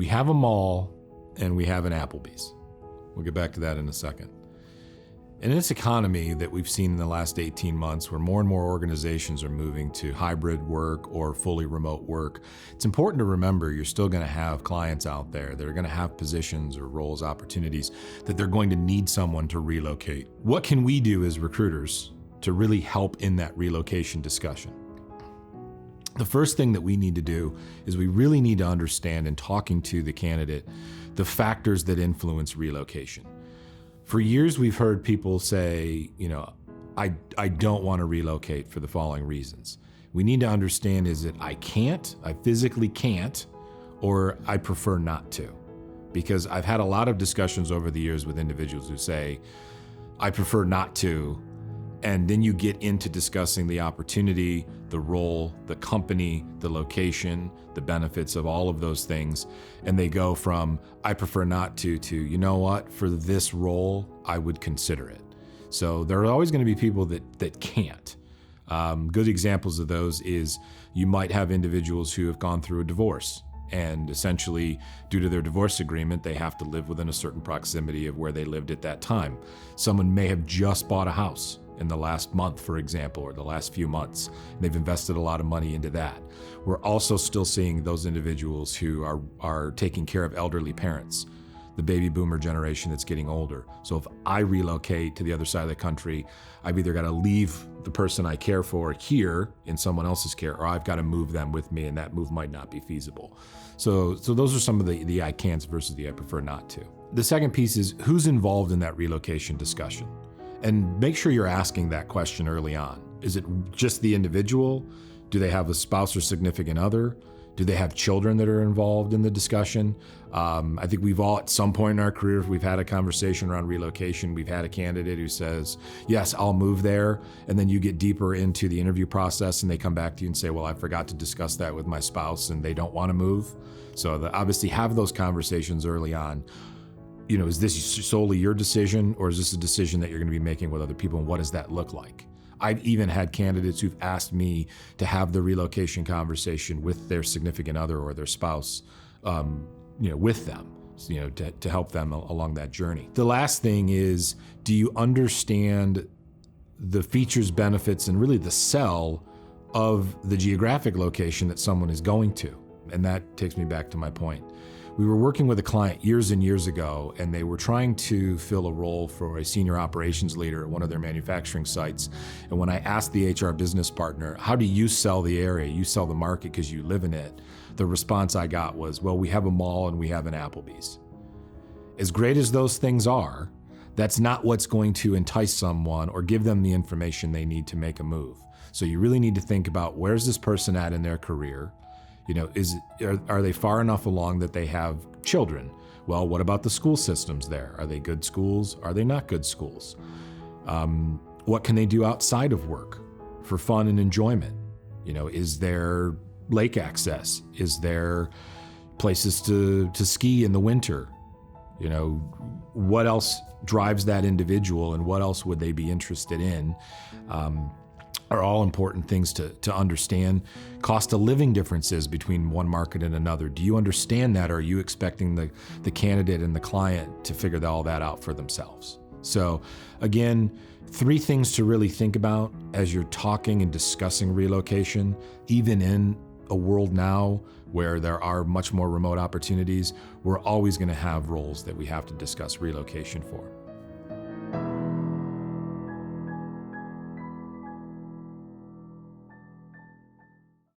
We have a mall and we have an Applebee's. We'll get back to that in a second. In this economy that we've seen in the last 18 months, where more and more organizations are moving to hybrid work or fully remote work, it's important to remember you're still going to have clients out there that are going to have positions or roles, opportunities that they're going to need someone to relocate. What can we do as recruiters to really help in that relocation discussion? The first thing that we need to do is we really need to understand, in talking to the candidate, the factors that influence relocation. For years, we've heard people say, I don't want to relocate for the following reasons. We need to understand, is it I physically can't, or I prefer not to? Because I've had a lot of discussions over the years with individuals who say, I prefer not to, and then you get into discussing the opportunity, the role, the company, the location, the benefits of all of those things. And they go from, I prefer not to, you know what, for this role, I would consider it. So there are always going to be people that can't. Good examples of those is you might have individuals who have gone through a divorce. And essentially, due to their divorce agreement, they have to live within a certain proximity of where they lived at that time. Someone may have just bought a house in the last month, for example, or the last few months. They've invested a lot of money into that. We're also still seeing those individuals who are taking care of elderly parents, the baby boomer generation that's getting older. So if I relocate to the other side of the country, I've either got to leave the person I care for here in someone else's care, or I've got to move them with me, and that move might not be feasible. So those are some of the I can'ts versus the I prefer not to. The second piece is who's involved in that relocation discussion. And make sure you're asking that question early on. Is it just the individual? Do they have a spouse or significant other? Do they have children that are involved in the discussion? I think we've all, at some point in our career, we've had a conversation around relocation. We've had a candidate who says, yes, I'll move there. And then you get deeper into the interview process and they come back to you and say, well, I forgot to discuss that with my spouse and they don't want to move. So obviously have those conversations early on. Is this solely your decision, or is this a decision that you're going to be making with other people, and what does that look like? I've even had candidates who've asked me to have the relocation conversation with their significant other or their spouse, with them, to help them along that journey. The last thing is, do you understand the features, benefits, and really the sell of the geographic location that someone is going to? And that takes me back to my point. We were working with a client years and years ago, and they were trying to fill a role for a senior operations leader at one of their manufacturing sites. And when I asked the HR business partner, how do you sell the area? You sell the market because you live in it. The response I got was, well, we have a mall and we have an Applebee's. As great as those things are, that's not what's going to entice someone or give them the information they need to make a move. So you really need to think about, where's this person at in their career? Are they far enough along that they have children? Well, what about the school systems there? Are they good schools? Are they not good schools? What can they do outside of work for fun and enjoyment? Is there lake access? Is there places to ski in the winter? What else drives that individual, and what else would they be interested in? Are all important things to understand. Cost of living differences between one market and another. Do you understand that, or are you expecting the candidate and the client to figure all that out for themselves? So again, 3 things to really think about as you're talking and discussing relocation, even in a world now where there are much more remote opportunities. We're always going to have roles that we have to discuss relocation for.